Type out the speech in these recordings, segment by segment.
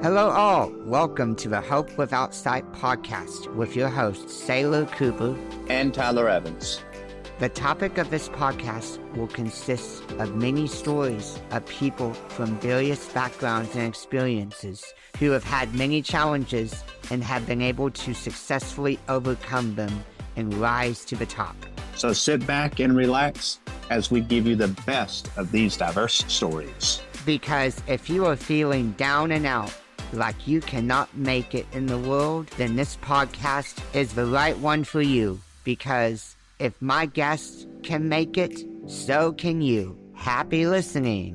Hello all, welcome to the Hope Without Sight podcast with your hosts Saylor Cooper and Tyler Evans. The topic of this podcast will consist of many stories of people from various backgrounds and experiences who have had many challenges and have been able to successfully overcome them and rise to the top. So sit back and relax as we give you the best of these diverse stories. Because if you are feeling down and out, like you cannot make it in the world, then this podcast is the right one for you. Because if my guests can make it, so can you. Happy listening.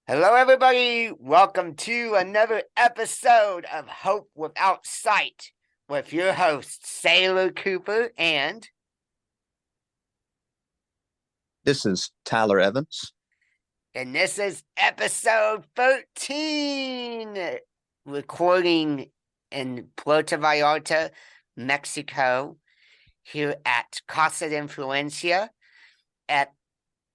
Hello, everybody. Welcome to another episode of Hope Without Sight with your hosts, Saylor Cooper and... This is Tyler Evans. And this is episode 13, recording in Puerto Vallarta, Mexico, here at Casa de Influencia at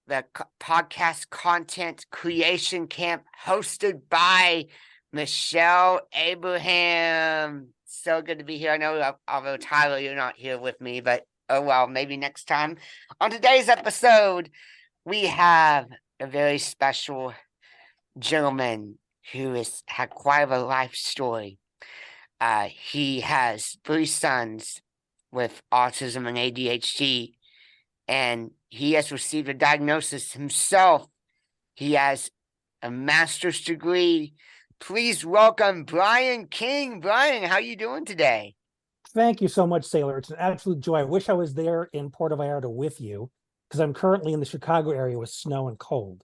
the podcast content creation camp hosted by Michelle Abraham. So good to be here. I know, although Tyler, you're not here with me, but oh well, maybe next time. On today's episode, we have a very special gentleman who has had quite a life story. He has 3 sons with autism and ADHD, and he has received a diagnosis himself. He has a master's degree. Please welcome Brian King. Brian, how are you doing today? Thank you so much, Saylor. It's an absolute joy. I wish I was there in Puerto Vallarta with you, because I'm currently in the Chicago area with snow and cold.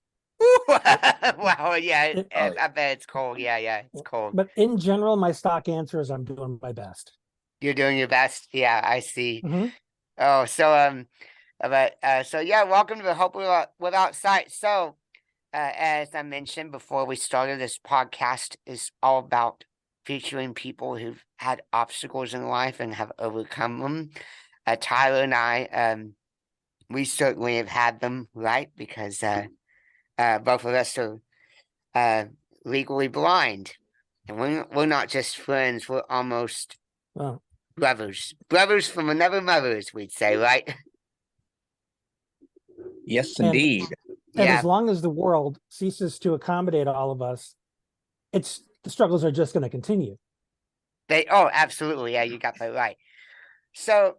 Wow, yeah, I bet it's cold. Yeah, it's cold. But in general, my stock answer is I'm doing my best. You're doing your best? Yeah, I see. Mm-hmm. Oh, so, welcome to the Hope Without Sight. So, as I mentioned before we started, this podcast is all about featuring people who've had obstacles in life and have overcome them. Tyler and I, we certainly have had them, right? Because both of us are legally blind. And we're not just friends, we're almost brothers. Brothers from another mother, as we'd say, right? Yes, indeed. And as long as the world ceases to accommodate all of us, the struggles are just going to continue. Absolutely. Yeah, you got that right. So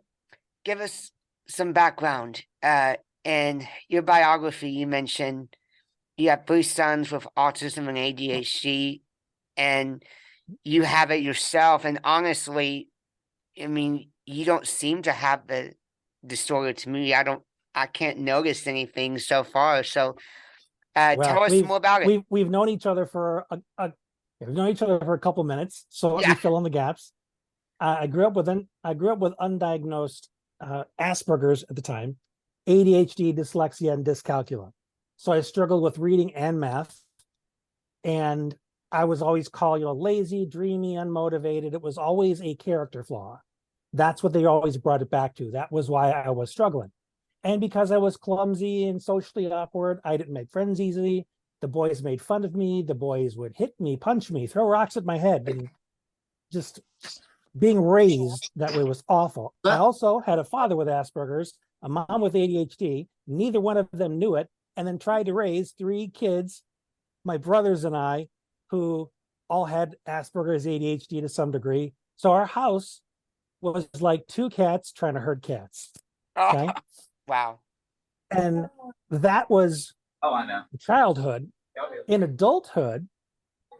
give us some background. In your biography, you mentioned you have 3 sons with autism and ADHD, and you have it yourself. And honestly, I mean, you don't seem to have the disorder to me. I can't notice anything so far. So tell us more about it. We've known each other for a couple minutes, so let me fill in the gaps. I grew up with undiagnosed Asperger's at the time, ADHD, dyslexia, and dyscalculia. So I struggled with reading and math, and I was always called, lazy, dreamy, unmotivated. It was always a character flaw. That's what they always brought it back to. That was why I was struggling. And because I was clumsy and socially awkward, I didn't make friends easily. The boys made fun of me. The boys would hit me, punch me, throw rocks at my head. And just being raised that way was awful. I also had a father with Asperger's, a mom with ADHD. Neither one of them knew it. And then tried to raise 3 kids, my brothers and I, who all had Asperger's, ADHD to some degree. So our house was like 2 cats trying to herd cats. Okay? Wow. And that was childhood. In adulthood,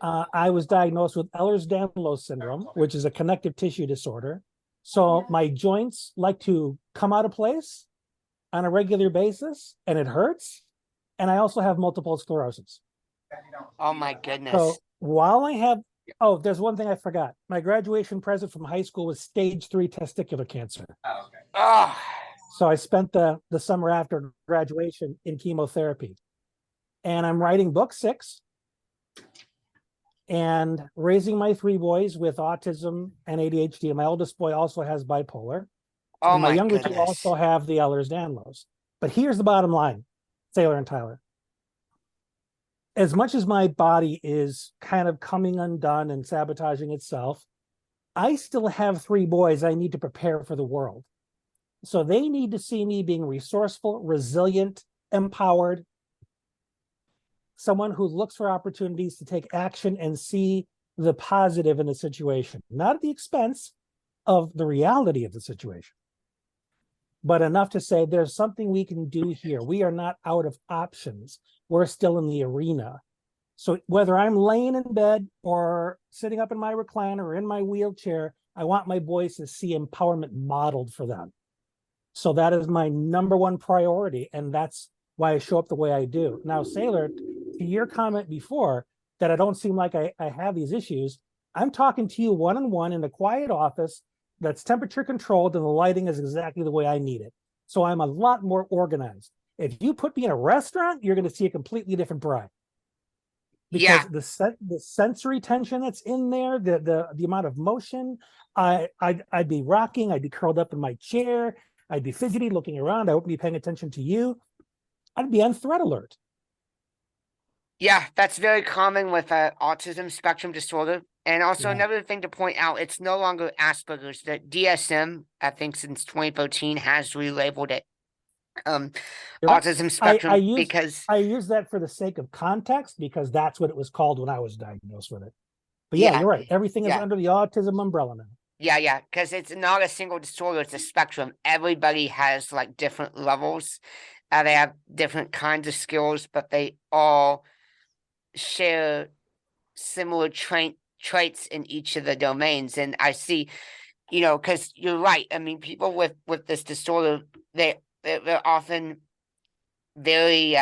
I was diagnosed with ehlers-danlos syndrome, which is a connective tissue disorder. So my joints like to come out of place on a regular basis, and it hurts. And I also have multiple sclerosis. Oh my goodness. So while I have, there's one thing I forgot. My graduation present from high school was stage 3 testicular cancer. Oh, okay. So I spent the summer after graduation in chemotherapy. And I'm writing book 6 and raising my 3 boys with autism and ADHD. My oldest boy also has bipolar. Oh, and my my younger goodness. 2 also have the ehlers-danlos. But here's the bottom line, Saylor and Tyler. As much as my body is kind of coming undone and sabotaging itself, I still have 3 boys I need to prepare for the world. So they need to see me being resourceful, resilient, empowered, someone who looks for opportunities to take action and see the positive in the situation, not at the expense of the reality of the situation, but enough to say there's something we can do here. We are not out of options. We're still in the arena. So whether I'm laying in bed or sitting up in my recliner or in my wheelchair, I want my boys to see empowerment modeled for them. So that is my number one priority. And that's why I show up the way I do. Now, Saylor, to your comment before that I don't seem like I have these issues, I'm talking to you one-on-one in a quiet office that's temperature controlled and the lighting is exactly the way I need it. So I'm a lot more organized. If you put me in a restaurant, you're going to see a completely different bride. Because the sensory tension that's in there, the amount of motion, I'd be rocking, I'd be curled up in my chair, I'd be fidgety, looking around, I wouldn't be paying attention to you. I'd be on threat alert. Yeah, that's very common with autism spectrum disorder. And also another thing to point out, it's no longer Asperger's. The DSM, I think since 2014, has relabeled it autism spectrum because I use that for the sake of context because that's what it was called when I was diagnosed with it. But yeah, you're right. Everything is under the autism umbrella now. Yeah, because it's not a single disorder, it's a spectrum. Everybody has like different levels. They have different kinds of skills, but they all share similar traits in each of the domains. And I see, because you're right. I mean, people with this disorder, they're often very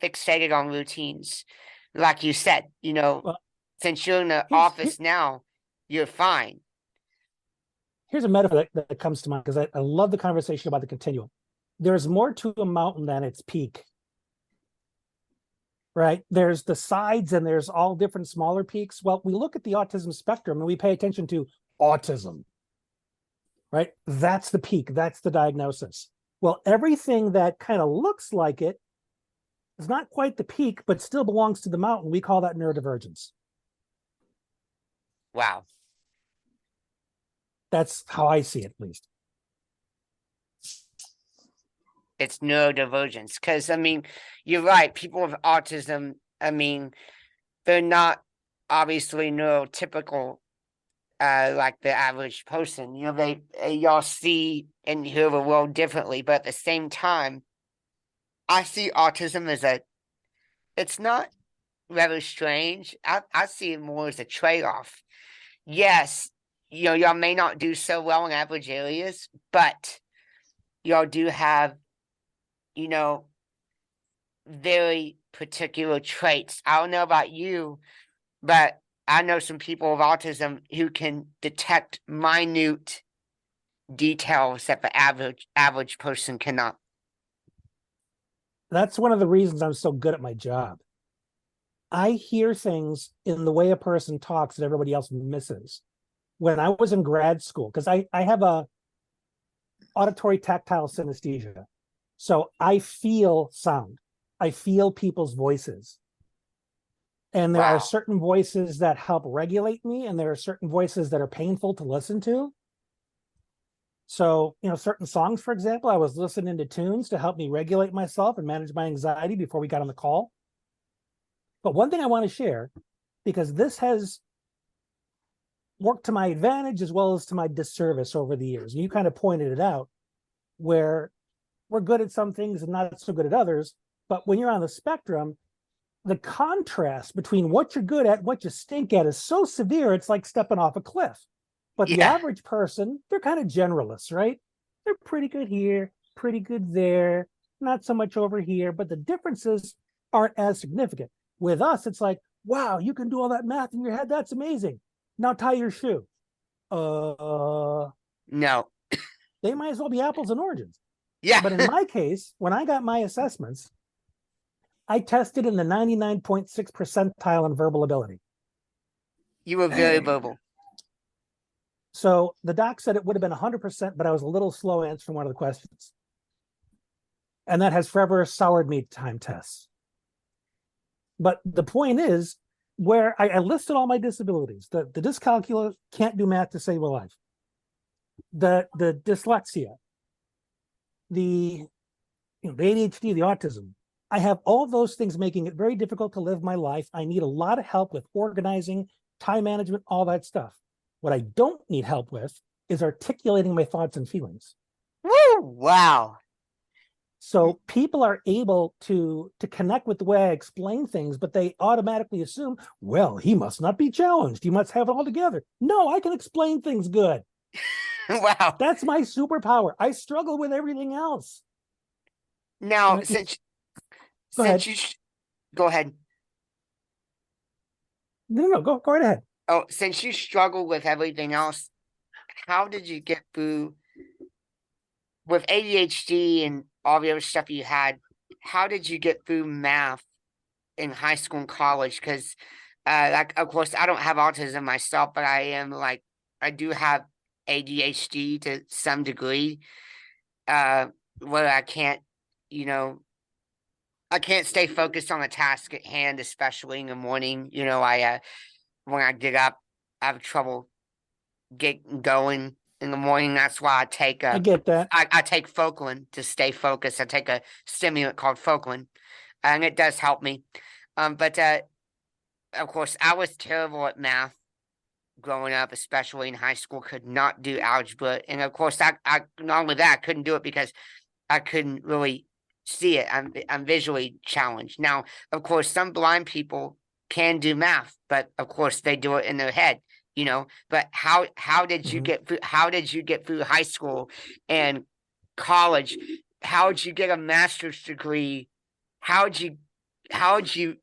fixated on routines. Like you said, since you're in the office now, you're fine. Here's a metaphor that comes to mind because I love the conversation about the continuum. There's more to a mountain than its peak. Right? There's the sides and there's all different smaller peaks. Well, we look at the autism spectrum and we pay attention to autism, right? That's the peak. That's the diagnosis. Well, everything that kind of looks like it is not quite the peak, but still belongs to the mountain. We call that neurodivergence. Wow. That's how I see it, at least. It's neurodivergence. Because, I mean, you're right. People with autism, I mean, they're not obviously neurotypical like the average person. Y'all see and hear the world differently. But at the same time, I see autism as it's not rather strange. I see it more as a trade-off. Yes, y'all may not do so well in average areas, but y'all do have, very particular traits. I don't know about you, but I know some people with autism who can detect minute details that the average person cannot. That's one of the reasons I'm so good at my job. I hear things in the way a person talks that everybody else misses. When I was in grad school, because I have a auditory tactile synesthesia. So I feel sound. I feel people's voices. And there are certain voices that help regulate me, and there are certain voices that are painful to listen to. So, certain songs, for example, I was listening to tunes to help me regulate myself and manage my anxiety before we got on the call. But one thing I want to share, because this has worked to my advantage as well as to my disservice over the years. And you kind of pointed it out, where we're good at some things and not so good at others. But when you're on the spectrum, the contrast between what you're good at, what you stink at is so severe, it's like stepping off a cliff. But the average person, they're kind of generalists, right? They're pretty good here, pretty good there, not so much over here, but the differences aren't as significant. With us, it's like, wow, you can do all that math in your head. That's amazing. Now tie your shoe. No. They might as well be apples and oranges. Yeah. But in my case, when I got my assessments, I tested in the 99.6 percentile in verbal ability. You were very verbal. So the doc said it would have been 100%, but I was a little slow answering one of the questions. And that has forever soured me time tests. But the point is, where I listed all my disabilities, the dyscalculia, can't do math to save a life. The dyslexia, the ADHD, the autism. I have all those things making it very difficult to live my life. I need a lot of help with organizing, time management, all that stuff. What I don't need help with is articulating my thoughts and feelings. Woo! Wow. So people are able to connect with the way I explain things, but they automatically assume, well, he must not be challenged. He must have it all together. No, I can explain things good. Wow. That's my superpower. I struggle with everything else. Now, Go since ahead. you go ahead. No, go right ahead. Oh, since you struggle with everything else, how did you get through with ADHD and all the other stuff you had? How did you get through math in high school and college? Because, like, of course, I don't have autism myself, but I do have ADHD to some degree. Where I can't, I can't stay focused on the task at hand, especially in the morning. When I get up, I have trouble getting going in the morning. That's why I get that. I take Focalin to stay focused. I take a stimulant called Focalin, and it does help me. But of course, I was terrible at math growing up, especially in high school. Could not do algebra, and of course, I not only that, I couldn't do it because I couldn't really see it. I'm visually challenged. Now, of course, some blind people can do math, but of course they do it in their head, But how did you get through? How did you get through high school and college? How did you get a master's degree? How did you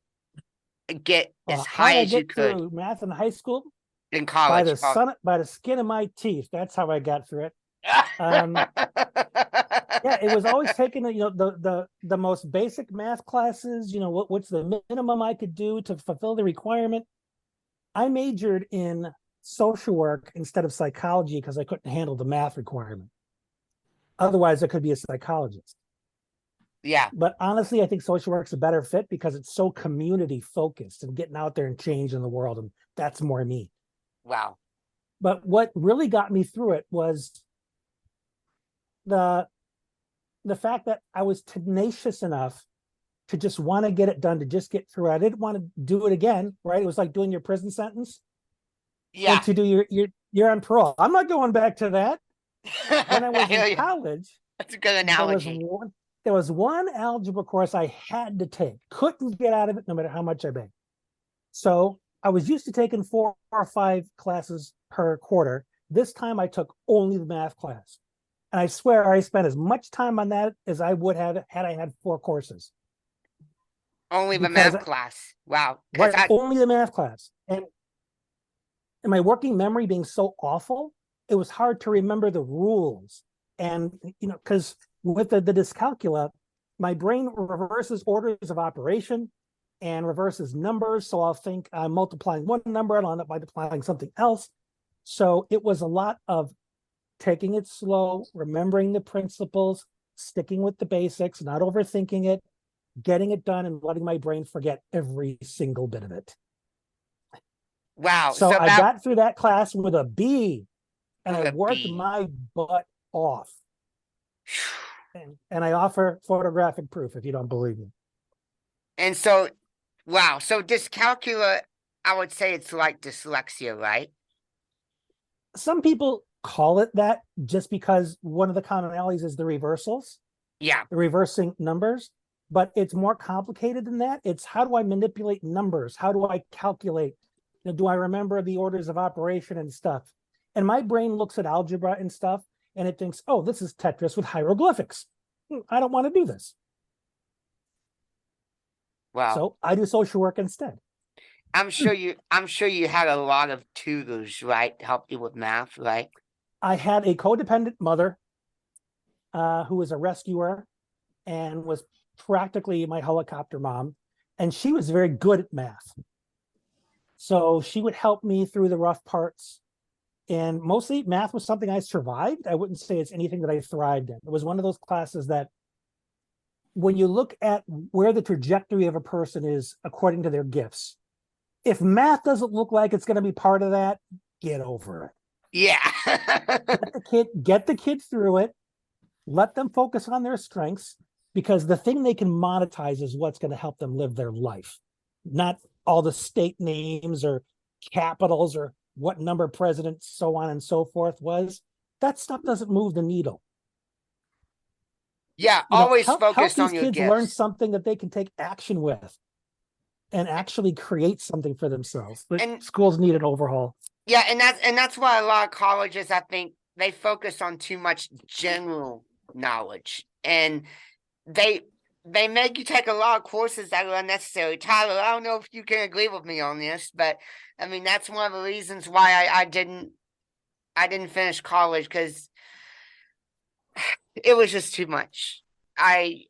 get as high as you could? Through math in high school? In college, by the skin of my teeth. That's how I got through it. Yeah, it was always taking the most basic math classes. What's the minimum I could do to fulfill the requirement. I majored in social work instead of psychology because I couldn't handle the math requirement. Otherwise, I could be a psychologist. Yeah, but honestly, I think social work's a better fit because it's so community focused and getting out there and changing the world, and that's more me. Wow. But what really got me through it was the fact that I was tenacious enough to just want to get it done, to just get through it. I didn't want to do it again, right? It was like doing your prison sentence. Yeah. And to do you're on parole. I'm not going back to that. When I was in college, that's a good analogy. There was one algebra course I had to take. Couldn't get out of it no matter how much I begged. So I was used to taking 4 or 5 classes per quarter. This time I took only the math class. And I swear I spent as much time on that as I would have had I had 4 courses. Only the math class. Wow. Right, only the math class. And my working memory being so awful, it was hard to remember the rules. And, because with the dyscalculia, my brain reverses orders of operation and reverses numbers. So I'll think I'm multiplying one number and I'll end up multiplying something else. So it was a lot of taking it slow, remembering the principles, sticking with the basics, not overthinking it, getting it done, and letting my brain forget every single bit of it. Wow. So I got through that class with a B, and I worked my butt off. And I offer photographic proof if you don't believe me. And so, wow. So dyscalculia, I would say it's like dyslexia, right? Some people call it that just because one of the commonalities is the reversals. Yeah. The reversing numbers. But it's more complicated than that. It's how do I manipulate numbers? How do I calculate? Do I remember the orders of operation and stuff? And my brain looks at algebra and stuff, and it thinks, oh, this is Tetris with hieroglyphics. I don't want to do this. Wow. So I do social work instead. I'm sure you had a lot of tutors, right, to help you with math, right? I had a codependent mother who was a rescuer and was practically my helicopter mom, and she was very good at math. So she would help me through the rough parts, and mostly math was something I survived. I wouldn't say it's anything that I thrived in. It was one of those classes that when you look at where the trajectory of a person is according to their gifts, if math doesn't look like it's going to be part of that, get over it. Yeah. Get the kid through it. Let them focus on their strengths, because the thing they can monetize is what's going to help them live their life, not all the state names or capitals or what number president, so on and so forth was. That stuff doesn't move the needle. Yeah, You know, always help focus on these your kids gifts. learn something that they can take action with and actually create something for themselves. But And- schools need an overhaul. Yeah, and that's why a lot of colleges, I think, they focus on too much general knowledge, and they make you take a lot of courses that are unnecessary. Tyler, I don't know if you can agree with me on this, but I mean that's one of the reasons why I didn't finish college, because it was just too much. I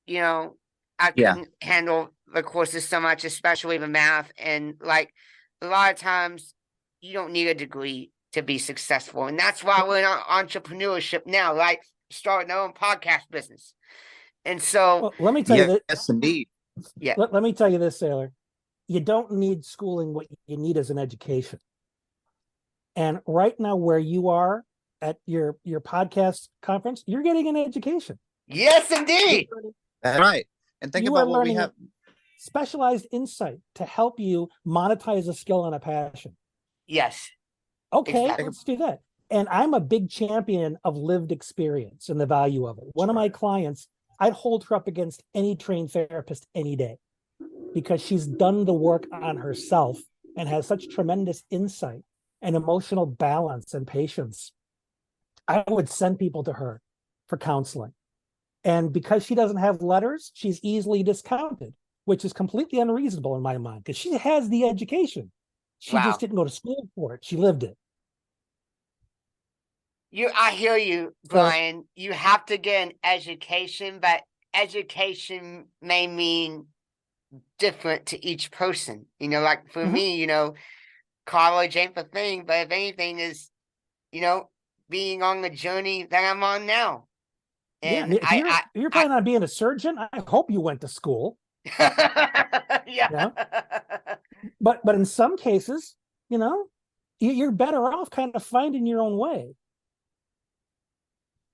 you know, I Yeah. couldn't handle the courses so much, especially the math, and like a lot of times you don't need a degree to be successful, and that's why we're in entrepreneurship now, like starting our own podcast business. And so, Well, let me tell you this. Yes, indeed. yeah, Let me tell you this, Saylor. You don't need schooling. What you need is an education. And right now, where you are at your podcast conference, you're getting an education. yes, indeed. That's right. And think You about are what we learning have. specialized insight to help you monetize a skill and a passion. Yes, Okay, exactly. let's do that. And I'm a big champion of lived experience and the value of it. One of my clients, I'd hold her up against any trained therapist any day, because she's done the work on herself and has such tremendous insight and emotional balance and patience. I would send people to her for counseling. And because she doesn't have letters, she's easily discounted, which is completely unreasonable in my mind, because she has the education. She Wow. just didn't go to school for it. She lived it. I hear you, Brian. You have to get an education, but education may mean different to each person. You know, like for me, you know, college ain't the thing, but if anything is, you know, being on the journey that I'm on now. And if you're planning on being a surgeon, I hope you went to school. yeah. Yeah. But in some cases, you know, you're better off kind of finding your own way.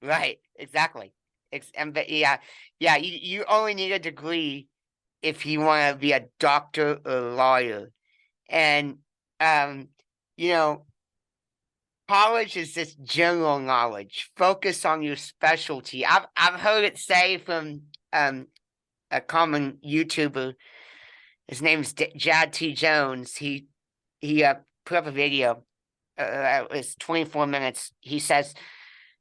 Right, exactly. But yeah, you only need a degree if you want to be a doctor or lawyer. And you know, college is just general knowledge. Focus on your specialty. I've heard it say from a common YouTuber. His name's Jad T. Jones. He put up a video. It's 24 minutes. He says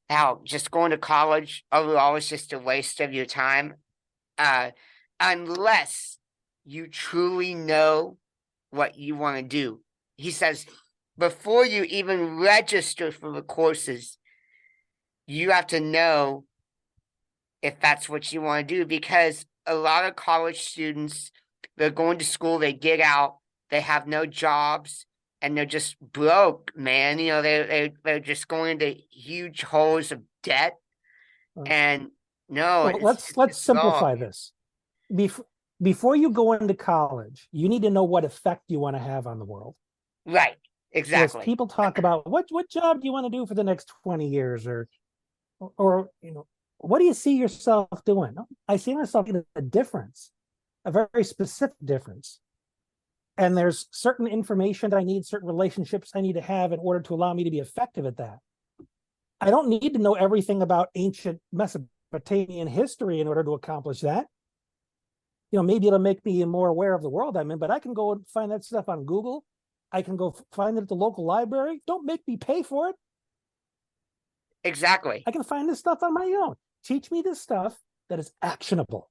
how just going to college overall is just a waste of your time, unless you truly know what you want to do. He says before you even register for the courses, you have to know if that's what you want to do, because a lot of college students, they're going to school, they get out, they have no jobs, and they're just broke, man. You know, they're just going into huge holes of debt. And no, well, let's simplify this. Before you go into college, you need to know what effect you want to have on the world. Right, exactly. So as people talk about what job do you want to do for the next 20 years, or you know, what do you see yourself doing? I see myself in a difference, a very specific difference. And there's certain information that I need, certain relationships I need to have in order to allow me to be effective at that. I don't need to know everything about ancient Mesopotamian history in order to accomplish that. You know, maybe it'll make me more aware of the world I'm in, but I can go and find that stuff on Google. I can go find it at the local library. Don't make me pay for it. Exactly. I can find this stuff on my own. Teach me this stuff that is actionable.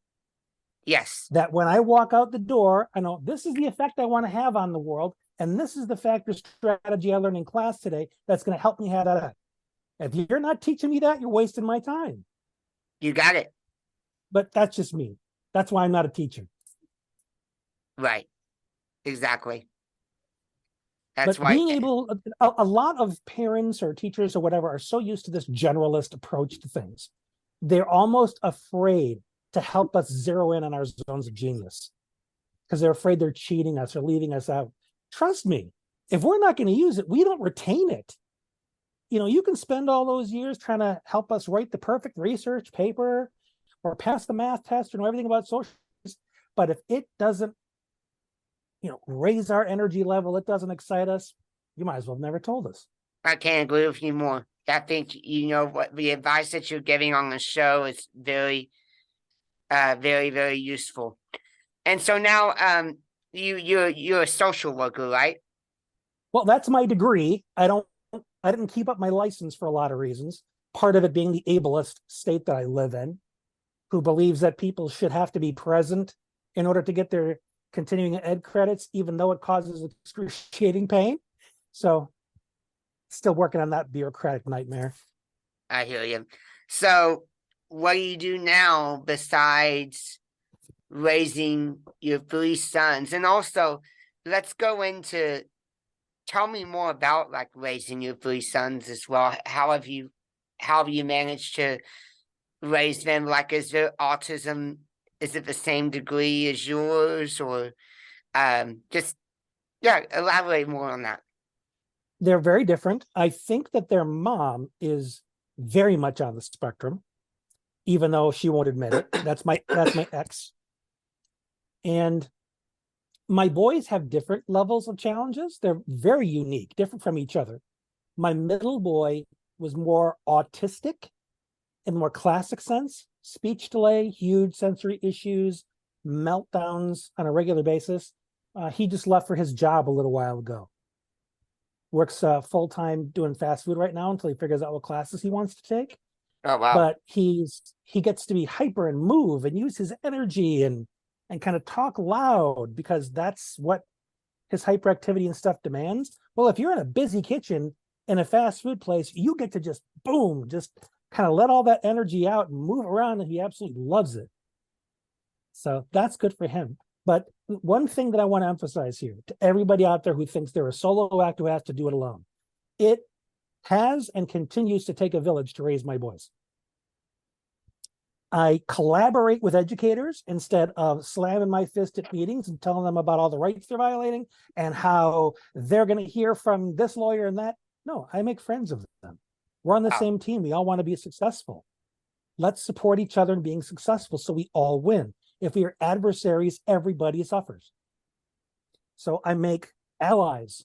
Yes. That when I walk out the door, I know this is the effect I want to have on the world, and this is the factor strategy I learned in class today that's going to help me have that. If you're not teaching me that, you're wasting my time. You got it. But that's just me. That's why I'm not a teacher. Right. Exactly. That's but why being able, a lot of parents or teachers or whatever are so used to this generalist approach to things. They're almost afraid to help us zero in on our zones of genius because they're afraid they're cheating us or leaving us out. Trust me, if we're not going to use it, we don't retain it. You can spend all those years trying to help us write the perfect research paper or pass the math test or know everything about social, but if it doesn't, raise our energy level, it doesn't excite us, you might as well have never told us. I can't agree with you more. I think what the advice that you're giving on the show is very, very, very useful. And so now, you're a social worker, right? Well, that's my degree. I didn't keep up my license for a lot of reasons. Part of it being the ableist state that I live in, who believes that people should have to be present in order to get their continuing ed credits, even though it causes excruciating pain. So still working on that bureaucratic nightmare. I hear you. So what do you do now besides raising your 3 sons? And also, let's go into, tell me more about like raising your 3 sons as well. How have you managed to raise them? Like, is their autism, is it the same degree as yours, or elaborate more on that. They're very different. I think that their mom is very much on the spectrum, even though she won't admit it. That's my ex. And my boys have different levels of challenges. They're very unique, different from each other. My middle boy was more autistic in more classic sense, speech delay, huge sensory issues, meltdowns on a regular basis. He just left for his job a little while ago. Works full-time doing fast food right now until he figures out what classes he wants to take. Oh, wow. But he gets to be hyper and move and use his energy and kind of talk loud because that's what his hyperactivity and stuff demands. Well, if you're in a busy kitchen in a fast food place, you get to just boom, just kind of let all that energy out and move around, and he absolutely loves it. So that's good for him. But one thing that I want to emphasize here to everybody out there who thinks they're a solo act who has to do it alone, it has and continues to take a village to raise my boys. I collaborate with educators instead of slamming my fist at meetings and telling them about all the rights they're violating and how they're going to hear from this lawyer and that. No, I make friends of them. We're on the same team. We all want to be successful. Let's support each other in being successful so we all win. If we are adversaries, everybody suffers. So I make allies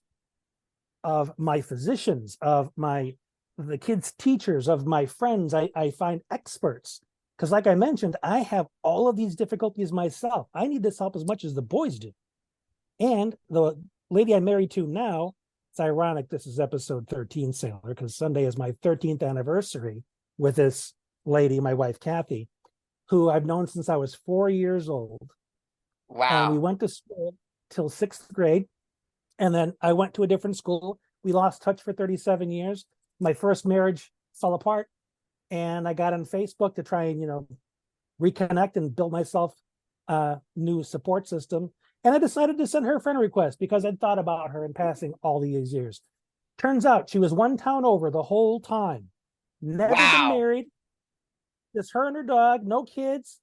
of my physicians, of the kids' teachers, of my friends. I find experts. Because like I mentioned, I have all of these difficulties myself. I need this help as much as the boys do. And the lady I'm married to now, it's ironic this is episode 13, Saylor, because Sunday is my 13th anniversary with this lady, my wife, Kathy, who I've known since I was 4 years old. Wow. And we went to school till 6th grade. And then I went to a different school. We lost touch for 37 years. My first marriage fell apart. And I got on Facebook to try and, reconnect and build myself a new support system. And I decided to send her a friend request because I'd thought about her in passing all these years. Turns out she was one town over the whole time. Never been married. Just her and her dog, no kids.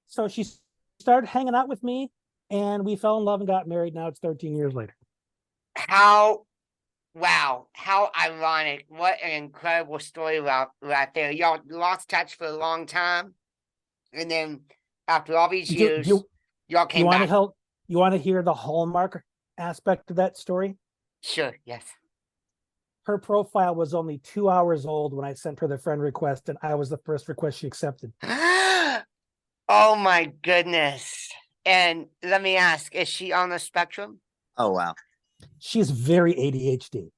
So she started hanging out with me and we fell in love and got married. Now it's 13 years later. How ironic. What an incredible story right there. Y'all lost touch for a long time. And then after all these years, y'all came back. You want to hear the hallmark aspect of that story? Sure, yes. Her profile was only 2 hours old when I sent her the friend request, and I was the first request she accepted. Oh my goodness. And let me ask, is she on the spectrum? Oh, wow. She's very ADHD.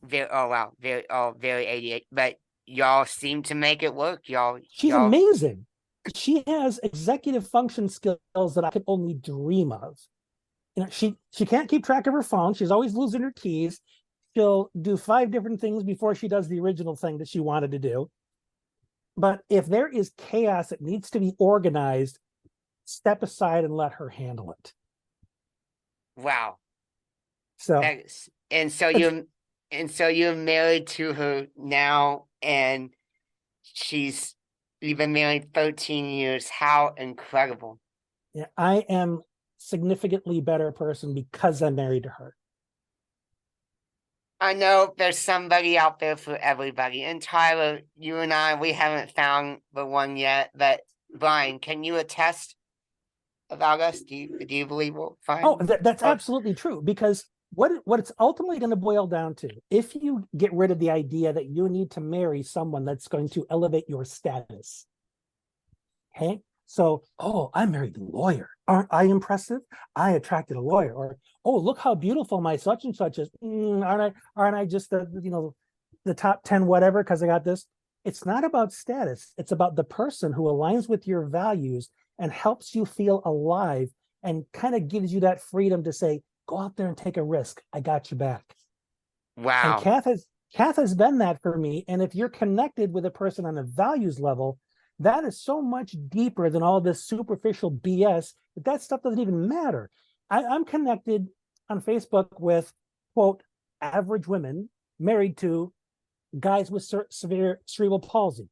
Very ADHD. But y'all seem to make it work. She's amazing. She has executive function skills that I could only dream of. She can't keep track of her phone. She's always losing her keys. She'll do 5 different things before she does the original thing that she wanted to do. But if there is chaos that needs to be organized, step aside and let her handle it. Wow. So you're married to her now, and she's You've been married 13 years. How incredible. Yeah, I am significantly better person because I'm married to her. I know there's somebody out there for everybody. And Tyler, you and I, we haven't found the one yet. But Brian, can you attest about us? Do you believe we'll find? Oh, that's absolutely true. Because what it's ultimately going to boil down to, if you get rid of the idea that you need to marry someone that's going to elevate your status, okay? So, oh, I married a lawyer. Aren't I impressive? I attracted a lawyer. Or, oh, look how beautiful my such and such is. Aren't I just the top 10 whatever because I got this? It's not about status. It's about the person who aligns with your values and helps you feel alive and kind of gives you that freedom to say, go out there and take a risk. I got you back. Wow. And Kath has been that for me. And if you're connected with a person on a values level, that is so much deeper than all this superficial BS that stuff doesn't even matter. I'm connected on Facebook with, quote, average women married to guys with severe cerebral palsy.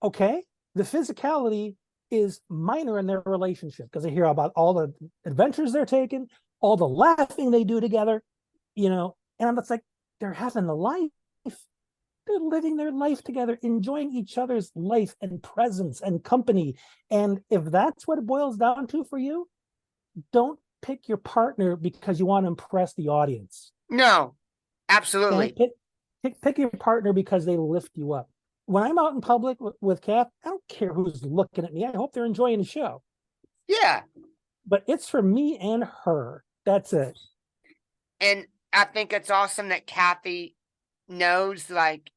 Okay, the physicality is minor in their relationship because I hear about all the adventures they're taking, all the laughing they do together, and I'm just like, they're having the life. They're living their life together, enjoying each other's life and presence and company. And if that's what it boils down to for you, don't pick your partner because you want to impress the audience. No, absolutely. Pick your partner because they lift you up. When I'm out in public with Kath, I don't care who's looking at me. I hope they're enjoying the show. Yeah. But it's for me and her. That's it. And I think it's awesome that Kathy knows, like,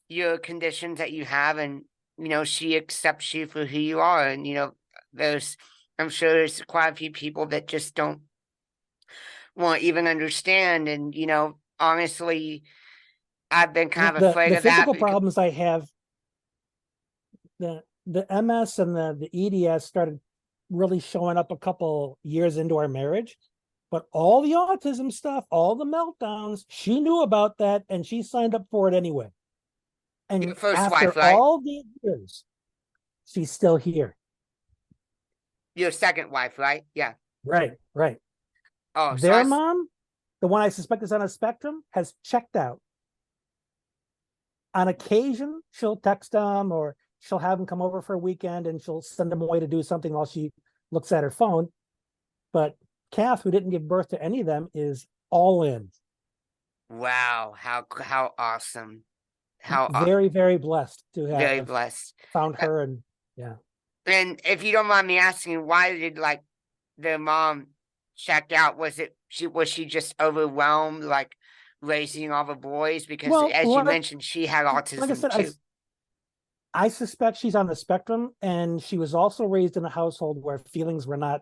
your conditions that you have, and she accepts you for who you are. And I'm sure there's quite a few people that just don't want to even understand. And honestly, I've been kind of afraid of that. The physical problems I have, the MS and the EDS started really showing up a couple years into our marriage. But all the autism stuff, all the meltdowns, she knew about that and she signed up for it anyway. And your first after wife, right? all these years, she's still here. Your second wife, right? Yeah. Right. Oh, their mom, the one I suspect is on a spectrum, has checked out. On occasion, she'll text them or she'll have them come over for a weekend and she'll send them away to do something while she looks at her phone. But Kath, who didn't give birth to any of them, is all in. Wow, how awesome! Very, very blessed to have very blessed found her, and yeah. And if you don't mind me asking, why did their mom check out? Was she just overwhelmed, like raising all the boys? Because as you mentioned, she had autism like I said, too. I suspect she's on the spectrum, and she was also raised in a household where feelings were not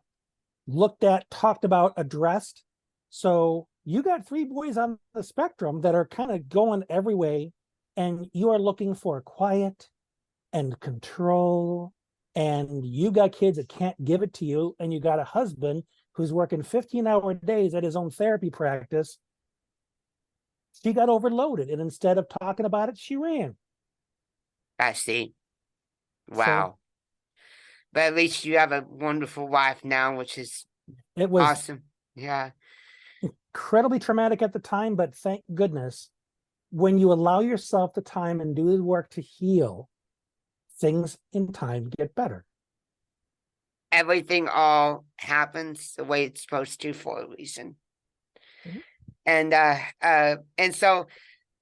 looked at, talked about, addressed. So you got 3 boys on the spectrum that are kind of going every way, and you are looking for quiet and control, and you got kids that can't give it to you, and you got a husband who's working 15-hour days at his own therapy practice. She got overloaded, and instead of talking about it, she ran. I see. Wow. So, but at least you have a wonderful wife now, which is awesome. Yeah. Incredibly traumatic at the time, but thank goodness, when you allow yourself the time and do the work to heal, things in time get better. Everything all happens the way it's supposed to for a reason. Mm-hmm. And so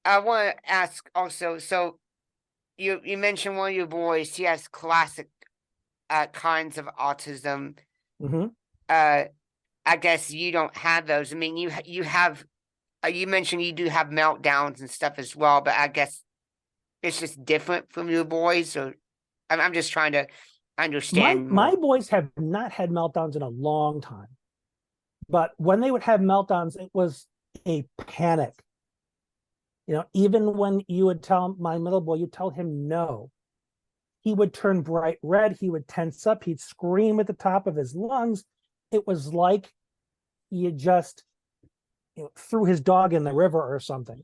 I want to ask also, so you mentioned one of your boys, he has classic kinds of autism. Mm-hmm. I guess you don't have those. I mean, you have, you mentioned you do have meltdowns and stuff as well, but I guess it's just different from your boys, or I'm just trying to understand. My boys have not had meltdowns in a long time, but when they would have meltdowns, it was a panic. Even when you would tell my middle boy, you tell him no, he would turn bright red. He would tense up. He'd scream at the top of his lungs. It was like you just threw his dog in the river or something,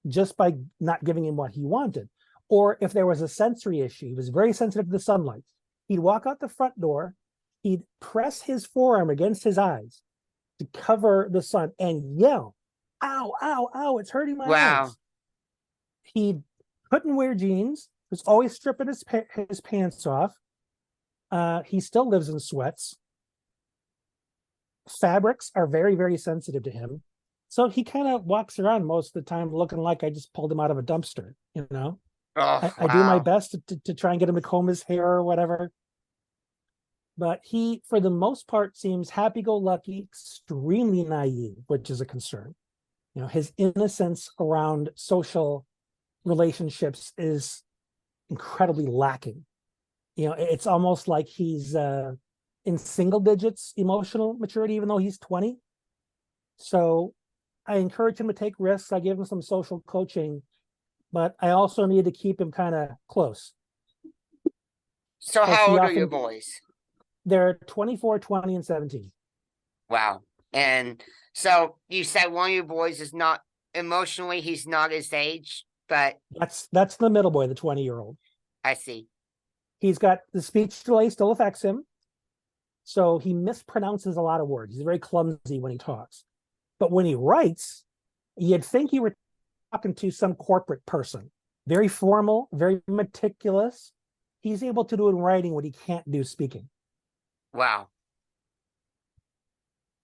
just by not giving him what he wanted. or if there was a sensory issue, he was very sensitive to the sunlight. He'd walk out the front door, he'd press his forearm against his eyes to cover the sun and yell, "Ow, ow, ow, it's hurting my eyes." He couldn't wear jeans, was always stripping his pants off. He still lives in sweats. Fabrics are very, very sensitive to him. So he kind of walks around most of the time looking like I just pulled him out of a dumpster, you know? I do my best to try and get him to comb his hair or whatever. But he, for the most part, seems happy-go-lucky, extremely naive, which is a concern. You know, his innocence around social relationships is incredibly lacking. You know, it's almost like he's in single digits emotional maturity, even though he's 20. So I encourage him to take risks. I give him some social coaching, but I also need to keep him kind of close. So how old are your boys? They're 24, 20, and 17. Wow. And so you said one of your boys is not emotionally, he's not his age, but that's the middle boy, the 20-year-old. I see. He's got the speech delay still affects him. So he mispronounces a lot of words. He's very clumsy when he talks. But when he writes, you'd think you were talking to some corporate person. Very formal, very meticulous. He's able to do in writing what he can't do speaking. Wow.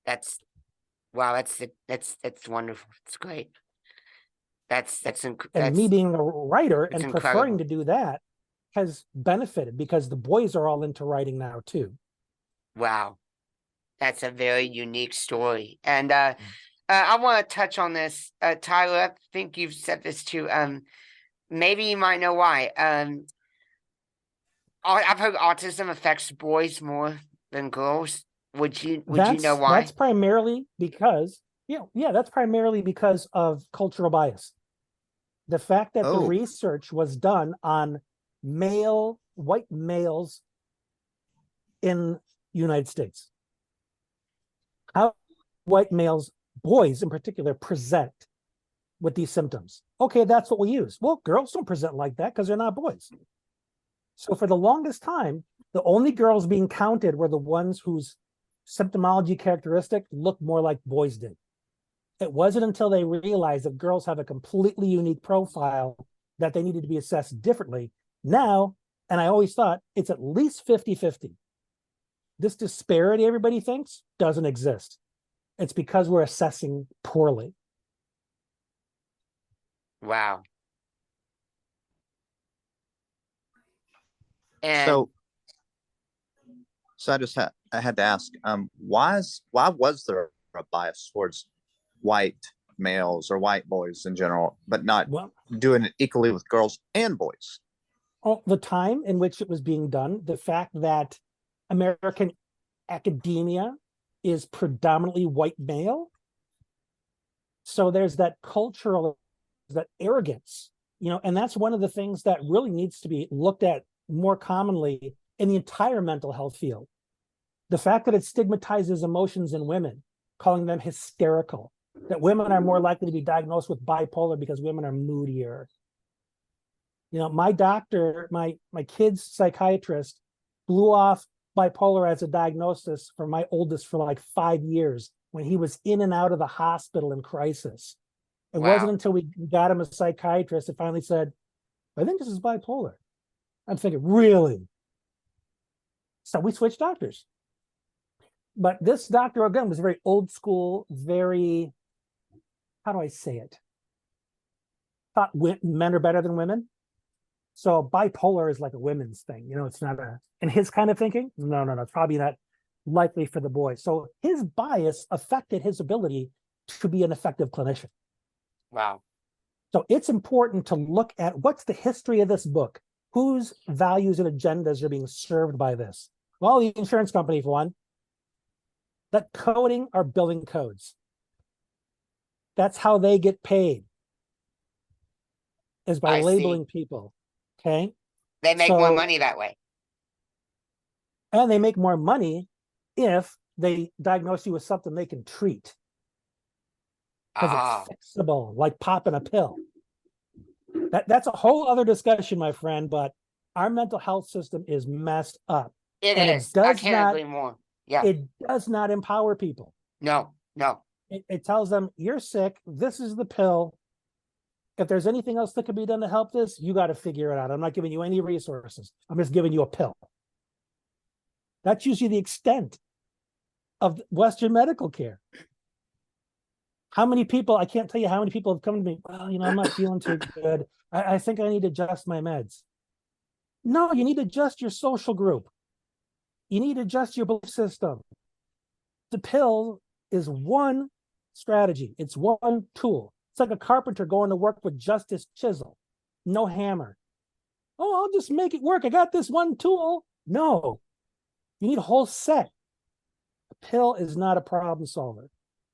That's wonderful. It's great. And me being a writer and incredible. preferring to do that has benefited because the boys are all into writing now too. Wow. That's a very unique story. And I want to touch on this. Tyler, I think you've said this too. Maybe you might know why. I've heard autism affects boys more than girls. Would you know why? That's primarily because that's primarily because of cultural bias. The fact that the research was done on white males in the United States. How white males, boys in particular, present with these symptoms. Okay, that's what we use. Well, girls don't present like that because they're not boys. So for the longest time, the only girls being counted were the ones whose symptomology characteristic looked more like boys did. It wasn't until they realized that girls have a completely unique profile that they needed to be assessed differently. Now, and I always thought it's at least 50-50. This disparity everybody thinks doesn't exist. It's because we're assessing poorly. Wow. And so I had to ask, why was there a bias towards white males or white boys in general, but not doing it equally with girls and boys? The time in which it was being done, the fact that American academia is predominantly white male. So there's that cultural, that arrogance, and that's one of the things that really needs to be looked at more commonly in the entire mental health field. The fact that it stigmatizes emotions in women, calling them hysterical, that women are more likely to be diagnosed with bipolar because women are moodier. My doctor, my kid's psychiatrist, blew off bipolar as a diagnosis for my oldest for like 5 years when he was in and out of the hospital in crisis. It wasn't until we got him a psychiatrist that finally said, I think this is bipolar. I'm thinking, really? So we switched doctors. But this doctor, again, was very old school, very, how do I say it? Thought men are better than women. So bipolar is like a women's thing. It's not in his kind of thinking. No, it's probably not likely for the boys. So his bias affected his ability to be an effective clinician. Wow. So it's important to look at what's the history of this book. Whose values and agendas are being served by this? Well, the insurance company, for one. That coding are billing codes. That's how they get paid, is by labeling people. Okay. They make more money that way. And they make more money if they diagnose you with something they can treat. Because it's fixable, like popping a pill. That's a whole other discussion, my friend, but our mental health system is messed up. It And is. I can't agree more. Yeah. It does not empower people. No. It tells them, you're sick, this is the pill. If there's anything else that can be done to help this, you got to figure it out. I'm not giving you any resources. I'm just giving you a pill. That's usually the extent of Western medical care. How many people, I can't tell you how many people have come to me, well, I'm not feeling too good. I think I need to adjust my meds. No, you need to adjust your social group. You need to adjust your belief system. The pill is one strategy. It's one tool. It's like a carpenter going to work with just his chisel, no hammer. Oh, I'll just make it work. I got this one tool. No, you need a whole set. A pill is not a problem solver.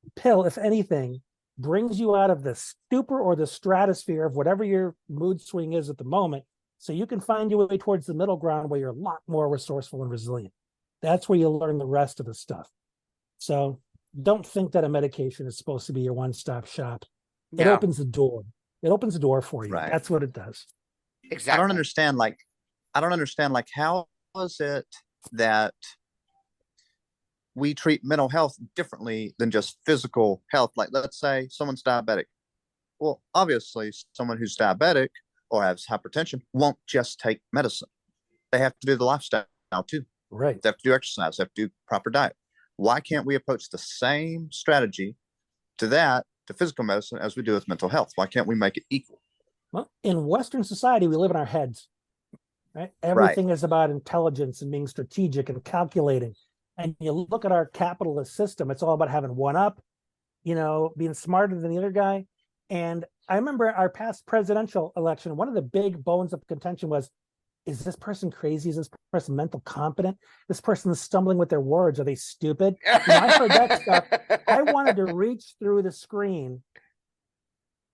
A pill, if anything, brings you out of the stupor or the stratosphere of whatever your mood swing is at the moment, so you can find your way towards the middle ground where you're a lot more resourceful and resilient. That's where you learn the rest of the stuff. So don't think that a medication is supposed to be your one-stop shop. It opens the door. It opens the door for you. Right. That's what it does. Exactly. I don't understand. How is it that we treat mental health differently than just physical health? Like, let's say someone's diabetic. Well, obviously, someone who's diabetic or has hypertension won't just take medicine. They have to do the lifestyle too. Right. They have to do exercise. They have to do proper diet. Why can't we approach the same strategy to physical medicine as we do with mental health? Why can't we make it equal? Well, in Western society, we live in our heads, right? Everything is about intelligence and being strategic and calculating. And you look at our capitalist system, it's all about having one up, being smarter than the other guy. And I remember our past presidential election, one of the big bones of contention was, is this person crazy? Is this person mental competent? This person is stumbling with their words. Are they stupid? I heard that stuff. I wanted to reach through the screen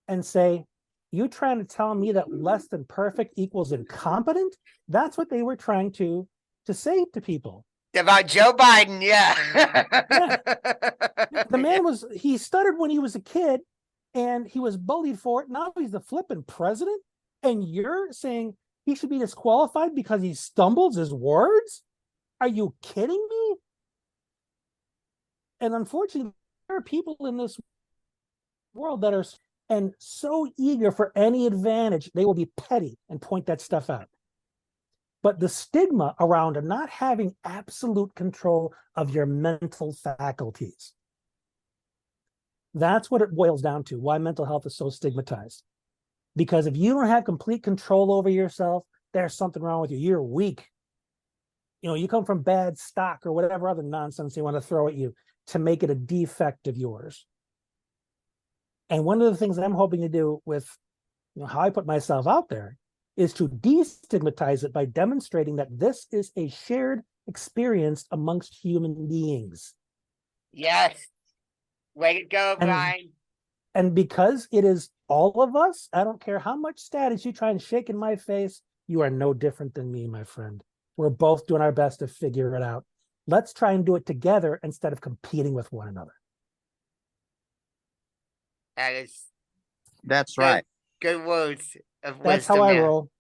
and say, you trying to tell me that less than perfect equals incompetent? That's what they were trying to say to people. About Joe Biden, yeah. The man he stuttered when he was a kid and he was bullied for it. Now he's the flipping president. And you're saying he should be disqualified because he stumbles his words? Are you kidding me? And unfortunately, there are people in this world that are so eager for any advantage, they will be petty and point that stuff out. But the stigma around not having absolute control of your mental faculties, that's what it boils down to, why mental health is so stigmatized. Because if you don't have complete control over yourself, there's something wrong with you. You're weak. You come from bad stock or whatever other nonsense they want to throw at you to make it a defect of yours. And one of the things that I'm hoping to do with how I put myself out there is to destigmatize it by demonstrating that this is a shared experience amongst human beings. Yes. Way to go, Brian. And because it is all of us, I don't care how much status you try and shake in my face, you are no different than me, my friend. We're both doing our best to figure it out. Let's try and do it together instead of competing with one another. That's right. Good words of wisdom. That's how I roll.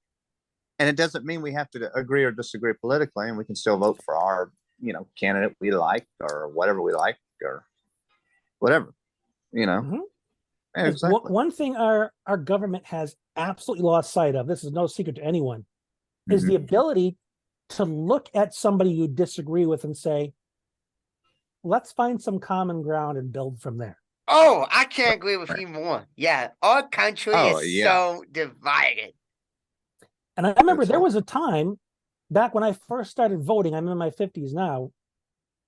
And it doesn't mean we have to agree or disagree politically, and we can still vote for our, candidate we like or whatever we like or whatever, Mm-hmm. Exactly. One thing our government has absolutely lost sight of, this is no secret to anyone, is the ability to look at somebody you disagree with and say, let's find some common ground and build from there. Oh, I can't agree with you more. Yeah, our country is so divided. And I remember there was a time back when I first started voting, I'm in my 50s now,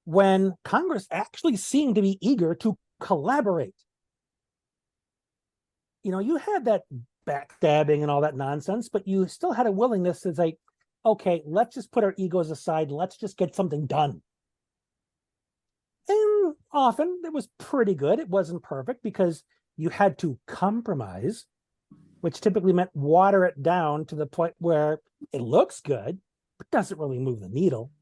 when Congress actually seemed to be eager to collaborate. You had that backstabbing and all that nonsense, but you still had a willingness to say, okay, let's just put our egos aside and let's just get something done. And often it was pretty good. It wasn't perfect because you had to compromise, which typically meant water it down to the point where it looks good, but doesn't really move the needle.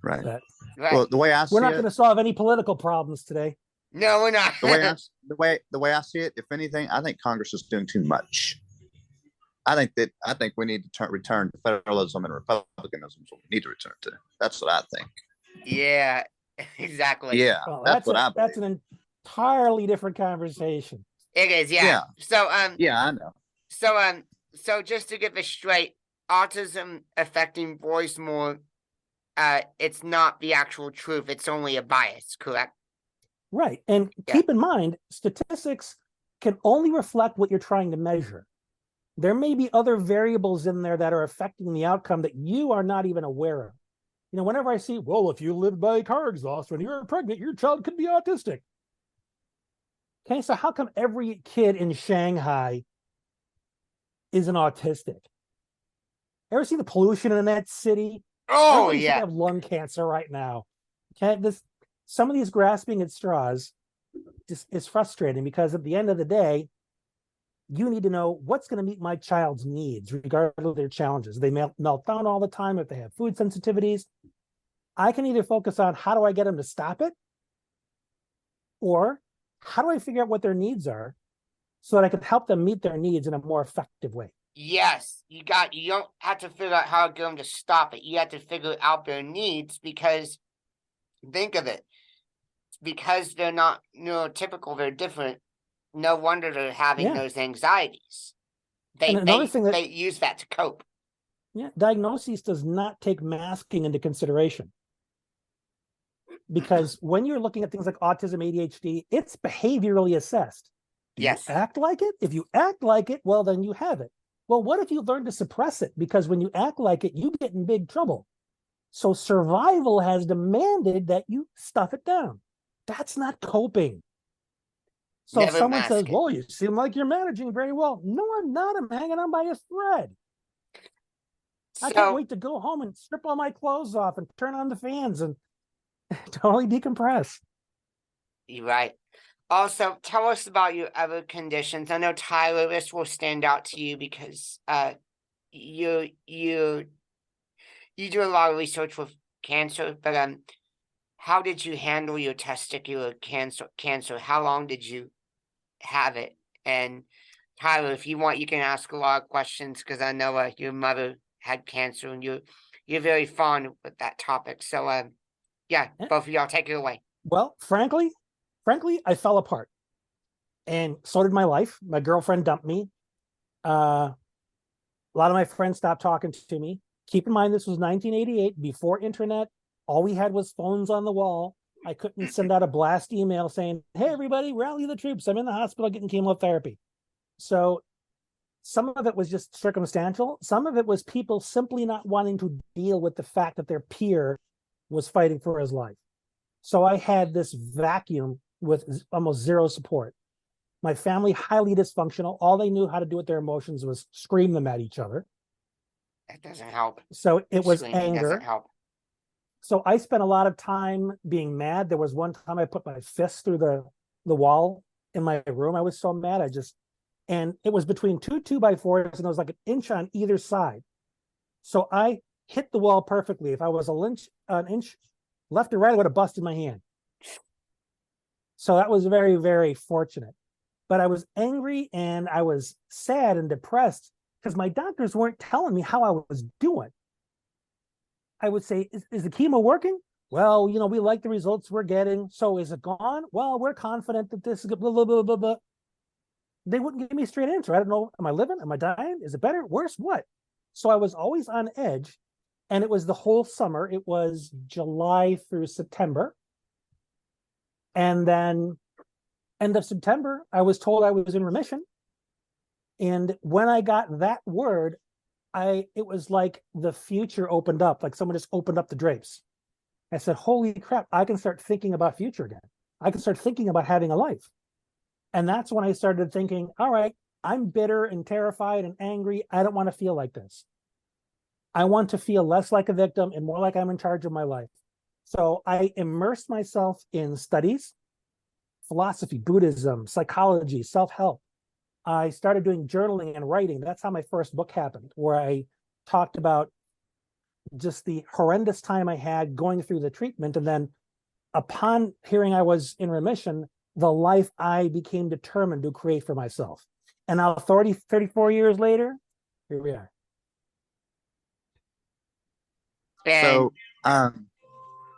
Right. But well, the way I see we're not going to solve any political problems today. No, we're not. The way I see it, if anything, I think Congress is doing too much. I think we need to return to federalism and republicanism. Is what we need to return to. That's what I think. Yeah, exactly. Yeah, Well, that's what I believe. that's an entirely different conversation. It is, yeah. Yeah. So Yeah, I know. So just to get this straight, autism affecting boys more, it's not the actual truth, it's only a bias, correct? Right. And keep in mind, statistics can only reflect what you're trying to measure. There may be other variables in there that are affecting the outcome that you are not even aware of. You know, whenever I see, well, if you live by car exhaust when you're pregnant, your child could be autistic. Okay, so how come every kid in Shanghai isn't autistic? Ever see the pollution in that city? Oh, Everybody should yeah. have lung cancer right now. Okay, some of these grasping at straws just is frustrating, because at the end of the day, you need to know what's going to meet my child's needs, regardless of their challenges. They melt down all the time if they have food sensitivities. I can either focus on how do I get them to stop it, or how do I figure out what their needs are so that I can help them meet their needs in a more effective way. Yes, you don't have to figure out how to get them to stop it. You have to figure out their needs, because think of it. Because they're not neurotypical, they're different. No wonder they're having those anxieties. They use that to cope. Yeah, diagnosis does not take masking into consideration. Because when you're looking at things like autism, ADHD, it's behaviorally assessed. Do you act like it? If you act like it, well, then you have it. Well, what if you learn to suppress it? Because when you act like it, you get in big trouble. So survival has demanded that you stuff it down. That's not coping. So if someone says, well, you seem like you're managing very well. No, I'm not. I'm hanging on by a thread. I can't wait to go home and strip all my clothes off and turn on the fans and totally decompress. You're right. Also, tell us about your other conditions. I know, Tyler, this will stand out to you because you do a lot of research with cancer, but how did you handle your testicular cancer? How long did you have it? And Tyler, if you want, you can ask a lot of questions, because I know your mother had cancer and you're very fond with that topic. So both of y'all take it away. Well, frankly, I fell apart, and so did my life. My girlfriend dumped me. A lot of my friends stopped talking to me. Keep in mind, this was 1988, before internet. All we had was phones on the wall. I couldn't send out a blast email saying, hey, everybody, rally the troops. I'm in the hospital getting chemotherapy. So some of it was just circumstantial. Some of it was people simply not wanting to deal with the fact that their peer was fighting for his life. So I had this vacuum with almost zero support. My family, highly dysfunctional. All they knew how to do with their emotions was scream them at each other. That doesn't help. So it was Screaming anger. doesn't help. So I spent a lot of time being mad. There was one time I put my fist through the wall in my room. I was so mad. And it was between two 2x4s, and it was like an inch on either side. So I hit the wall perfectly. If I was an inch left or right, I would have busted my hand. So that was very, very fortunate. But I was angry and I was sad and depressed because my doctors weren't telling me how I was doing. I would say, is the chemo working? Well, we like the results we're getting. So is it gone? Well, we're confident that this is blah, blah, blah, blah, blah. They wouldn't give me a straight answer. I don't know. Am I living? Am I dying? Is it better? Worse? What? So I was always on edge. And it was the whole summer. It was July through September. And then end of September, I was told I was in remission. And when I got that word, it was like the future opened up, like someone just opened up the drapes. I said, holy crap, I can start thinking about future again. I can start thinking about having a life. And that's when I started thinking, all right, I'm bitter and terrified and angry. I don't want to feel like this. I want to feel less like a victim and more like I'm in charge of my life. So I immersed myself in studies, philosophy, Buddhism, psychology, self-help. I started doing journaling and writing. That's how my first book happened, where I talked about just the horrendous time I had going through the treatment. And then upon hearing I was in remission, the life I became determined to create for myself. And now 34 years later, here we are. So,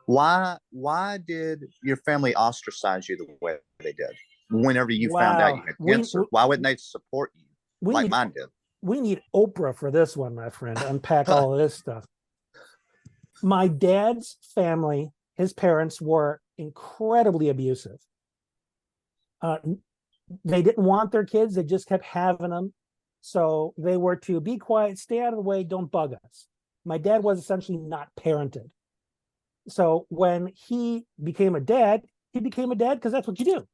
why did your family ostracize you the way they did? Whenever you found out you had cancer, why wouldn't they support you like mine did? We need Oprah for this one, my friend, to unpack all of this stuff. My dad's family, his parents were incredibly abusive. They didn't want their kids. They just kept having them. So they were to be quiet, stay out of the way, don't bug us. My dad was essentially not parented. So when he became a dad because that's what you do.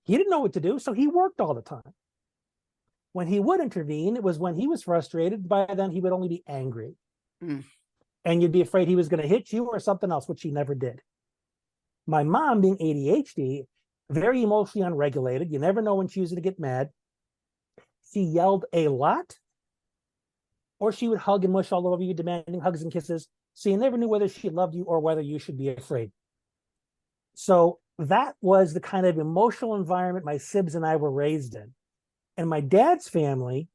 He didn't know what to do, so he worked all the time. When he would intervene, it was when he was frustrated. By then, he would only be angry. And you'd be afraid he was going to hit you or something else, which he never did. My mom, being ADHD, very emotionally unregulated. You never know when she was going to get mad. She yelled a lot, or she would hug and mush all over you, demanding hugs and kisses. So you never knew whether she loved you or whether you should be afraid. So that was the kind of emotional environment my sibs and I were raised in. And my dad's family,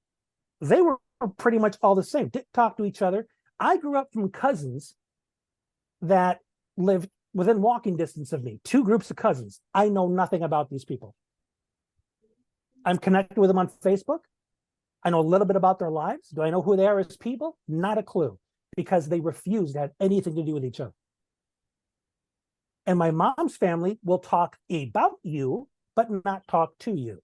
they were pretty much all the same. Didn't talk to each other. I grew up from cousins that lived within walking distance of me. 2 groups of cousins. I know nothing about these people. I'm connected with them on Facebook. I know a little bit about their lives. Do I know who they are as people? Not a clue, because they refuse to have anything to do with each other. And my mom's family will talk about you, but not talk to you.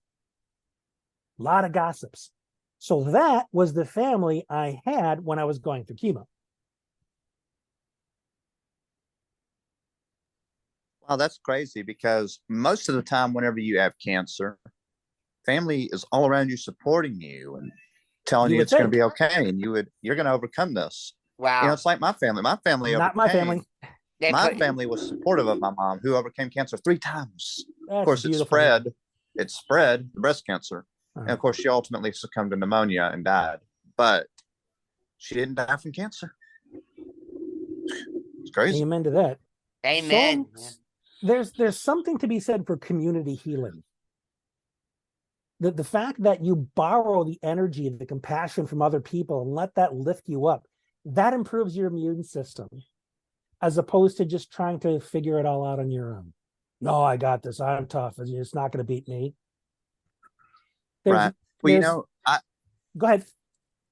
A lot of gossips. So that was the family I had when I was going through chemo. Wow, that's crazy, because most of the time, whenever you have cancer, family is all around you supporting you and telling you it's going to be okay, and you're going to overcome this. Wow. You know, it's like my family. My family Not my family. My family was supportive of my mom, who overcame cancer 3 times. That's of course, it spread the breast cancer. And of course, she ultimately succumbed to pneumonia and died. But she didn't die from cancer. It's crazy. Amen to that. Amen. So, there's something to be said for community healing. The fact that you borrow the energy and the compassion from other people and let that lift you up, that improves your immune system, as opposed to just trying to figure it all out on your own. No, I got this. I'm tough. It's not going to beat me. Right. Well, you know, go ahead.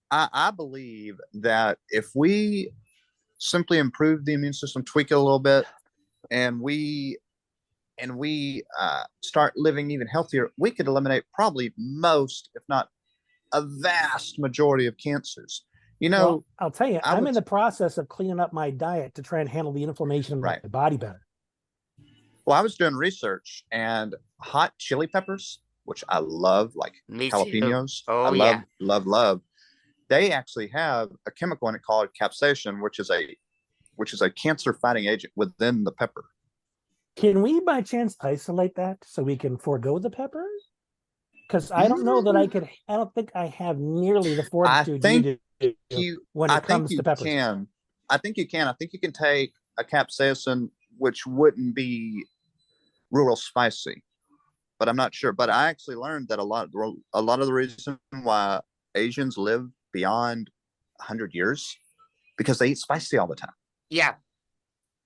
I believe that if we simply improve the immune system, tweak it a little bit, and we start living even healthier, we could eliminate probably most, if not a vast majority of cancers. You know, well, I'll tell you, I'm in the process of cleaning up my diet to try and handle the inflammation in my body better. Well, I was doing research, and hot chili peppers, which I love, like jalapenos. Oh, I love. They actually have a chemical in it called capsaicin, which is a cancer-fighting agent within the pepper. Can we, by chance, isolate that so we can forego the peppers? Because I don't know that I could. I don't think I have nearly the fortitude you do when it comes to peppers. I think you can. I think you can take a capsaicin, which wouldn't be real spicy, but I'm not sure. But I actually learned that a lot of the reason why Asians live beyond 100 years because they eat spicy all the time. Yeah.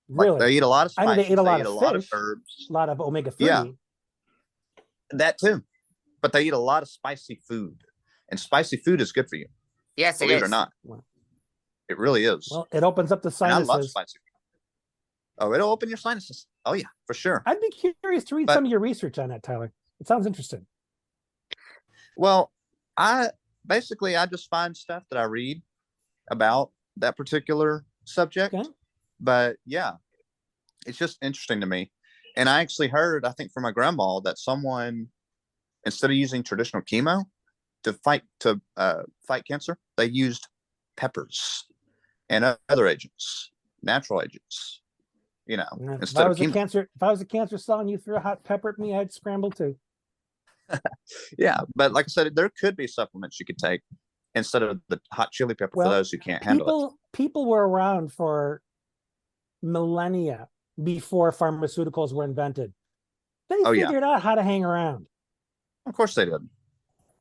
Really? Like they eat a lot of spices. I know they eat a lot of fish, a lot of herbs, a lot of omega-3. Yeah, that too. But they eat a lot of spicy food, and spicy food is good for you. Yes, believe it or not. It really is. Well, it opens up the sinuses. And I love spicy food. Oh, it'll open your sinuses. Oh yeah, for sure. I'd be curious to read some of your research on that, Tyler. It sounds interesting. Well, I just find stuff that I read about that particular subject. Okay. But yeah, it's just interesting to me. And I actually heard, I think from my grandma, that someone, instead of using traditional chemo to fight cancer, they used peppers and other agents, natural agents. You know, if I was a cancer cell and you threw a hot pepper at me, I'd scramble too. Yeah, but like I said, there could be supplements you could take instead of the hot chili pepper for those who can't handle it. People were around for millennia before pharmaceuticals were invented. They Oh, yeah. figured out how to hang around. Of course they did.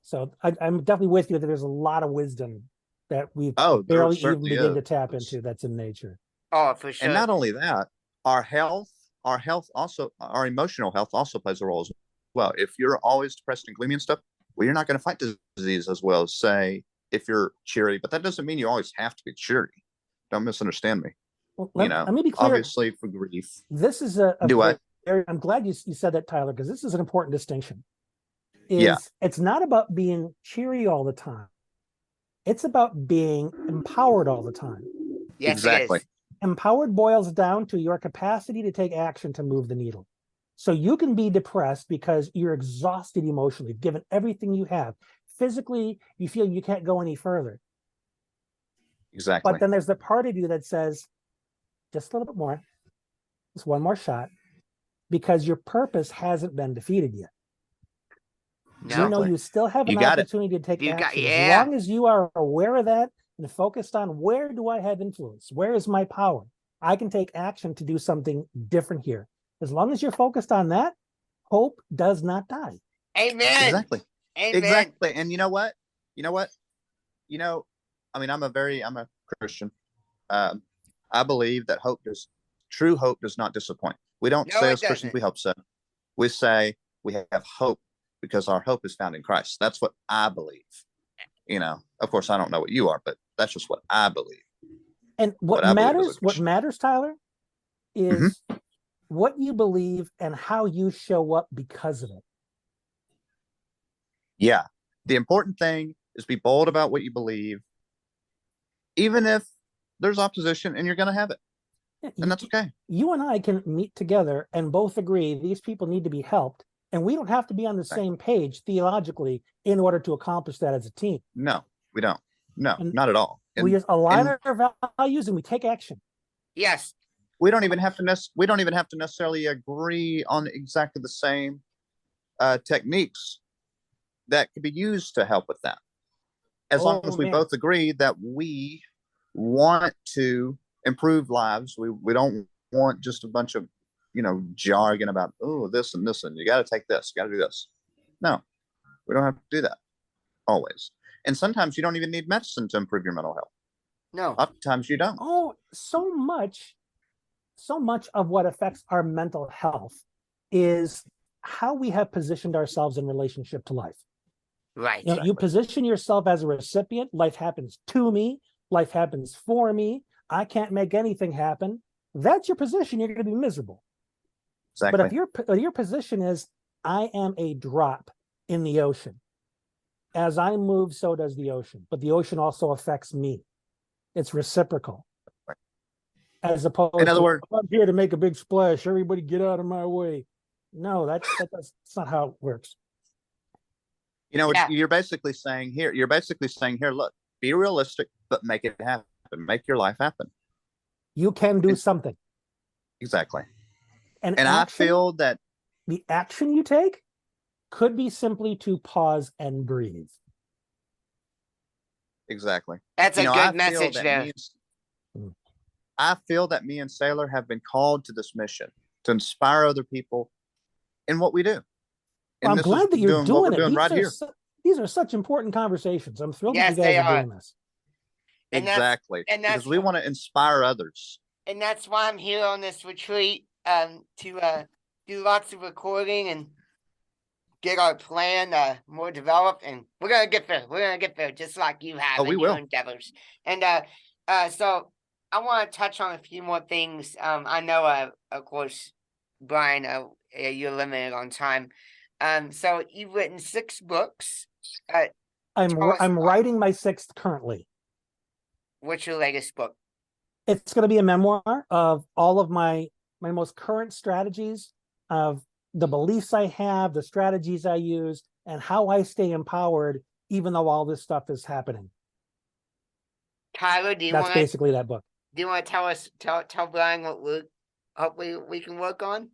So I'm definitely with you that there's a lot of wisdom that we've Oh, there barely even certainly begin to is. tap into that's in nature. Oh, for sure. And not only that, our health also, our emotional health also plays a role as well. If you're always depressed and gloomy and stuff, well, you're not going to fight disease as well as, say, if you're cheery. But that doesn't mean you always have to be cheery. Don't misunderstand me. Well, You let know, me be clear. obviously for grief. This is a Do I? very, I'm glad you said that, Tyler, because this is an important distinction. Yeah. It's not about being cheery all the time. It's about being empowered all the time. Yes, Exactly. it is. Empowered boils down to your capacity to take action to move the needle. So you can be depressed because you're exhausted emotionally, given everything you have. Physically, you feel you can't go any further. Exactly. But then there's the part of you that says, just a little bit more, just one more shot, because your purpose hasn't been defeated yet. No. You know, you still have an You got it. opportunity to take You got- action. yeah. As long as you are aware of that and focused on where do I have influence? Where is my power? I can take action to do something different here. As long as you're focused on that, hope does not die. Amen. Exactly. Amen. Exactly. And you know what? I mean, I'm a Christian. I believe that true hope does not disappoint. We don't No, say it as Christians doesn't. we hope so. We say we have hope because our hope is found in Christ. That's what I believe. Of course, I don't know what you are, but that's just what I believe. And What I believe as a what Christian. matters, Tyler, is what you believe and how you show up because of it. Yeah. The important thing is be bold about what you believe, even if there's opposition and you're going to have it. And that's okay. You and I can meet together and both agree these people need to be helped. And we don't have to be on the same page theologically in order to accomplish that as a team. No, we don't. No, And not at all. we just align our values and we take action. Yes. We don't even have to necessarily agree on exactly the same techniques that could be used to help with that. As long as we both agree that we want to improve lives, we don't want just a bunch of jargon about this and this and you got to take this, you got to do this. No, we don't have to do that always. And sometimes you don't even need medicine to improve your mental health. No. Oftentimes you don't. Oh, so much of what affects our mental health is how we have positioned ourselves in relationship to life. Right. You position yourself as a recipient. Life happens to me. Life happens for me. I can't make anything happen. That's your position. You're going to be miserable. Exactly. But if your position is, I am a drop in the ocean. As I move, so does the ocean. But the ocean also affects me. It's reciprocal. Right. As opposed in other to, words, I'm here to make a big splash. Everybody get out of my way. No, that's not how it works. You're basically saying here, look, be realistic, but make it happen. Make your life happen. You can do something. Exactly. And I feel that the action you take could be simply to pause and breathe. Exactly. That's a good message there. I feel that me and Saylor have been called to this mission to inspire other people in what we do. And I'm glad that you're doing it. Doing right here. These are such important conversations. I'm thrilled that you guys are doing this. Exactly. Because we want to inspire others. And that's why I'm here on this retreat, to do lots of recording and get our plan more developed. And we're gonna get there. We're gonna get there, just like you have in your endeavors. And so I want to touch on a few more things. I know, of course, Brian, you're limited on time. So you've written 6 books. I'm writing my 6th currently. What's your latest book? It's going to be a memoir of all of my most current strategies, of the beliefs I have, the strategies I use, and how I stay empowered even though all this stuff is happening. Tyler, That's basically that book. Do you want to tell Brian what hopefully we can work on?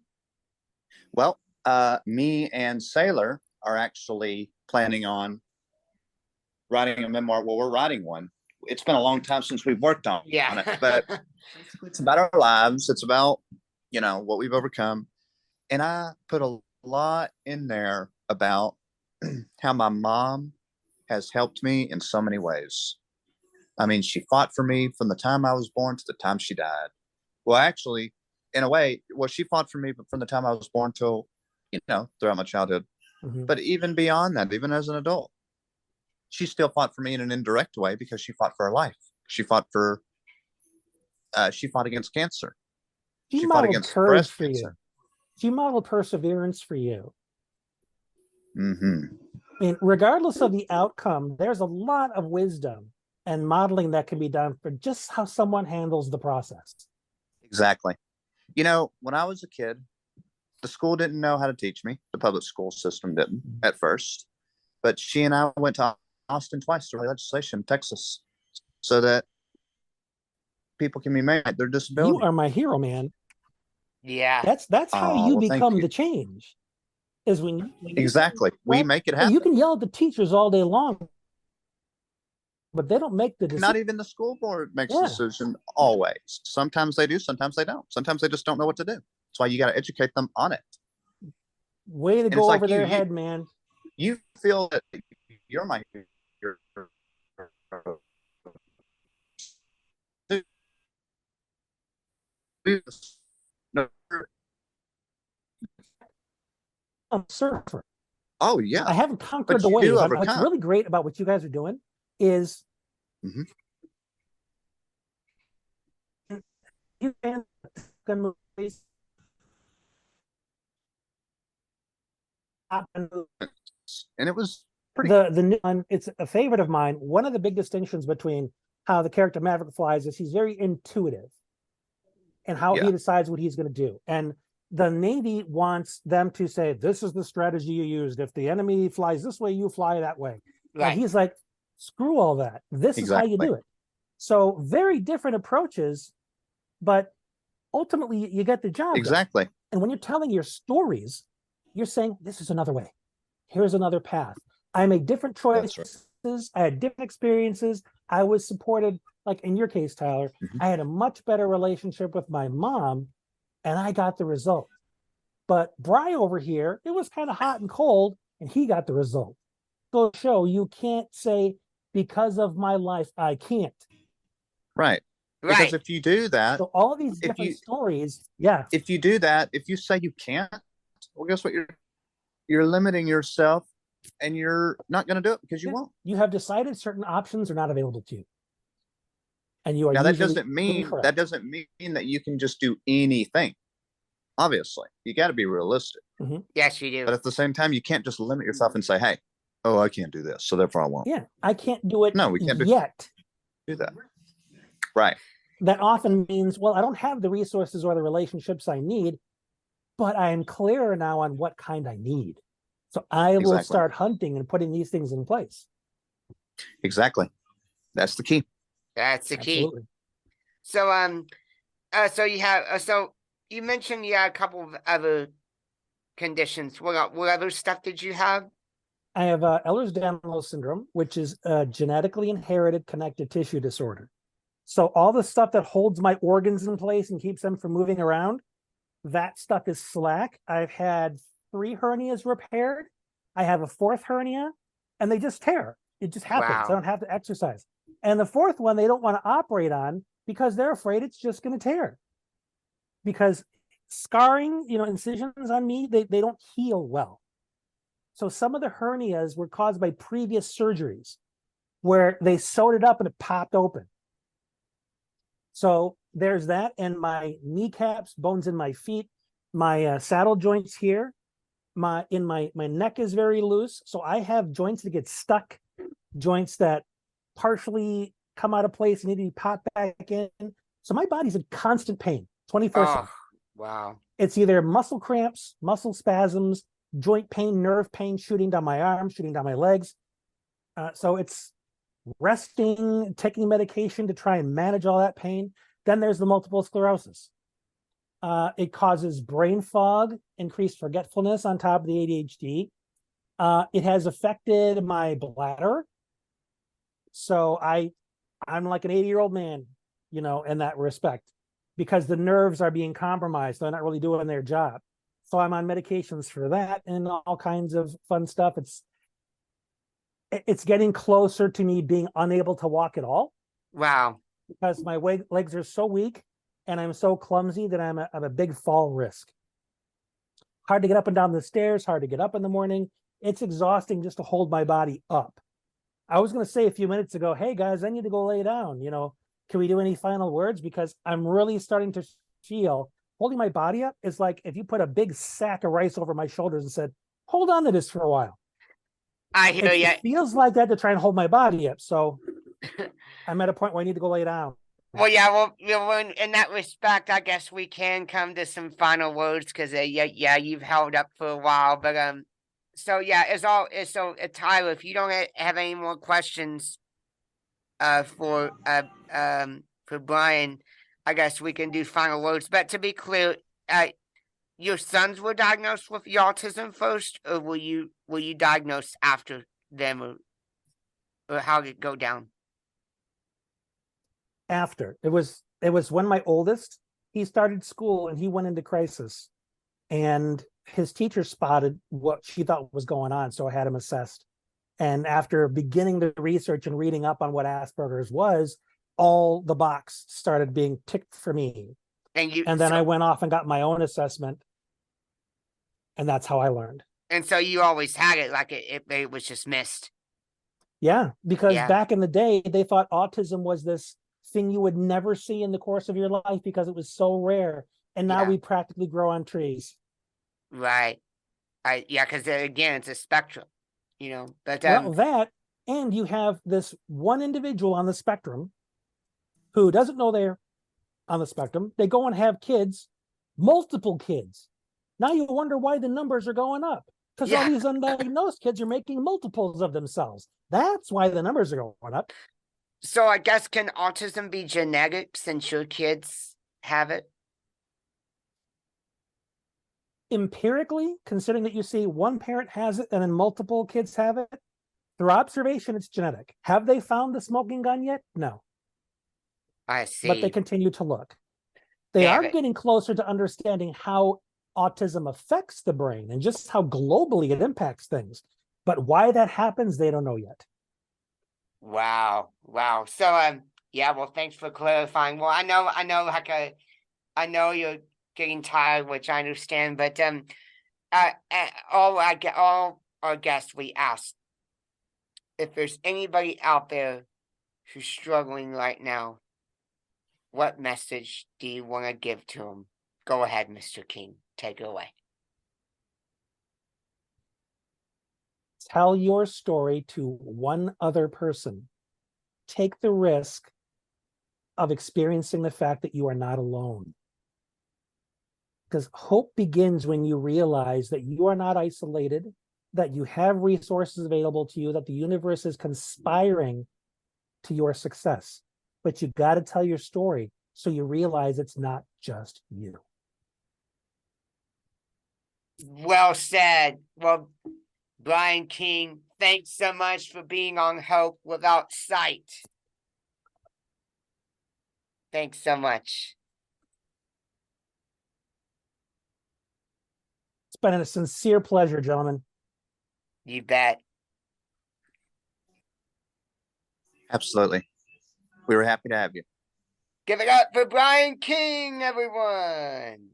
Well, me and Saylor are actually planning on writing a memoir. Well, we're writing one. It's been a long time since we've worked on it, but basically it's about our lives. It's about, what we've overcome. And I put a lot in there about how my mom has helped me in so many ways. I mean, she fought for me from the time I was born to the time she died. Well, actually, in a way, well, she fought for me from the time I was born till, throughout my childhood. Mhm. But even beyond that, even as an adult, she still fought for me in an indirect way because she fought for her life. She fought against cancer. She She fought modeled against courage breast for you. cancer. She modeled perseverance for you. Mm-hmm. I mean, regardless of the outcome, there's a lot of wisdom and modeling that can be done for just how someone handles the process. Exactly. When I was a kid, the school didn't know how to teach me. The public school system didn't at first. But she and I went to Austin twice to legislation in Texas so that people can be made their disability. You are my hero, man. Yeah. That's how Oh, you well, thank become you. the change. Is when you Exactly. We make it happen. You can yell at the teachers all day long, but they don't make the decision. Not even the school board makes the Yeah. decision always. Sometimes they do, sometimes they don't. Sometimes they just don't know what to do. That's why you got to educate them on it. Way to And go it's like over their you- head, man. You feel that you're my hero. I'm a surfer. Oh yeah, I haven't conquered but the you do wave. What's overcome. really great about what you guys are doing is Mhm. you can movies. And it was pretty. The new one, it's a favorite of mine. One of the big distinctions between how the character Maverick flies is he's very intuitive and how he decides what he's going to do. And the Navy wants them to say, this is the strategy you used. If the enemy flies this way, you fly that way. Right. And he's like, screw all that. This is how you do it. So very different approaches, but ultimately you get the job done. Exactly. And when you're telling your stories, you're saying, this is another way. Here's another path. I made different choices. Right. I had different experiences. I was supported, like in your case, Tyler, I had a much better relationship with my mom and I got the result. But Bry over here, it was kind of hot and cold and he got the result. So show you can't say because of my life, I can't. Right. Because if you do that, so all these different stories, if you do that, if you say you can't, well, guess what? You're limiting yourself and you're not going to do it because you won't. You have decided certain options are not available to you. And you are now that doesn't mean incorrect. That doesn't mean that you can just do anything. Obviously, you got to be realistic. Mm-hmm. Yes, you do. But at the same time, you can't just limit yourself and say, "Hey, I can't do this, so therefore I won't." Yeah, I can't do it. No, we can't do that. Right. That often means, well, I don't have the resources or the relationships I need, but I am clearer now on what kind I need. So I will start hunting and putting these things in place. Exactly. That's the key. That's the key. Absolutely. So, so you have, so you mentioned you had a couple of other conditions. What other stuff did you have? I have ehlers-danlos syndrome, which is a genetically inherited connective tissue disorder. So all the stuff that holds my organs in place and keeps them from moving around, that stuff is slack. I've had 3 hernias repaired. I have a 4th hernia, and they just tear. It just happens. Wow. I don't have to exercise. And the 4th one, they don't want to operate on because they're afraid it's just going to tear. Because scarring, incisions on me, they don't heal well. So some of the hernias were caused by previous surgeries where they sewed it up and it popped open. So there's that, and my kneecaps, bones in my feet, my saddle joints here, my neck is very loose. So I have joints that get stuck, joints that partially come out of place and need to be popped back in. So my body's in constant pain, 24/7. Wow. It's either muscle cramps, muscle spasms, joint pain, nerve pain shooting down my arms, shooting down my legs. So it's resting, taking medication to try and manage all that pain. Then there's the multiple sclerosis. It causes brain fog, increased forgetfulness on top of the ADHD. It has affected my bladder. So I'm like an 80-year-old man, in that respect, because the nerves are being compromised. They're not really doing their job. So I'm on medications for that and all kinds of fun stuff. It's getting closer to me being unable to walk at all. Wow. Because my legs are so weak and I'm so clumsy that I'm a big fall risk. Hard to get up and down the stairs, hard to get up in the morning. It's exhausting just to hold my body up. I was going to say a few minutes ago, hey guys, I need to go lay down. Can we do any final words? Because I'm really starting to feel holding my body up is like if you put a big sack of rice over my shoulders and said, hold on to this for a while. I hear you. It feels like that to try and hold my body up. So I'm at a point where I need to go lay down. Well, yeah, in that respect, I guess we can come to some final words because, you've held up for a while. But, so yeah, Tyler, if you don't have any more questions, for Brian, I guess we can do final words. But to be clear, your sons were diagnosed with the autism first, or were you diagnosed after them, or how did it go down? After it was when my oldest, he started school and he went into crisis, and his teacher spotted what she thought was going on, so I had him assessed. And after beginning the research and reading up on what Asperger's was, all the box started being ticked for me. And then I went off and got my own assessment. And that's how I learned. And so you always had it, like it was just missed. Yeah, because back in the day, they thought autism was this thing you would never see in the course of your life because it was so rare. And now we practically grow on trees. Right. Because again, it's a spectrum. But well, that, and you have this one individual on the spectrum who doesn't know they're on the spectrum. They go and have kids, multiple kids. Now you wonder why the numbers are going up, because all these undiagnosed kids are making multiples of themselves. That's why the numbers are going up. So I guess, can autism be genetic since your kids have it? Empirically, considering that you see one parent has it and then multiple kids have it, through observation, it's genetic. Have they found the smoking gun yet? No. I see. But they continue to look. They are getting closer to understanding how autism affects the brain and just how globally it impacts things. But why that happens, they don't know yet. Wow. So, well, thanks for clarifying. Well, I know you're getting tired, which I understand, but all our guests, we asked if there's anybody out there who's struggling right now, what message do you want to give to them? Go ahead, Mr. King, take it away. Tell your story to one other person. Take the risk of experiencing the fact that you are not alone. Because hope begins when you realize that you are not isolated, that you have resources available to you, that the universe is conspiring to your success. But you got to tell your story so you realize it's not just you. Well said. Well, Brian King, thanks so much for being on Hope Without Sight. Thanks so much. It's been a sincere pleasure, gentlemen. You bet. Absolutely. We were happy to have you. Give it up for Brian King, everyone.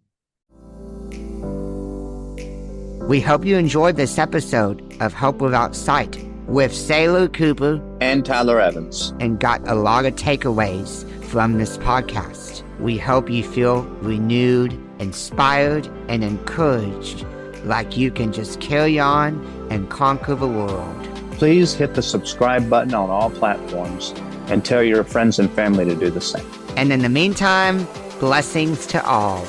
We hope you enjoyed this episode of Hope Without Sight with Saylor Cooper and Tyler Evans, and got a lot of takeaways from this podcast. We hope you feel renewed, inspired, and encouraged, like you can just carry on and conquer the world. Please hit the subscribe button on all platforms and tell your friends and family to do the same. And in the meantime, blessings to all.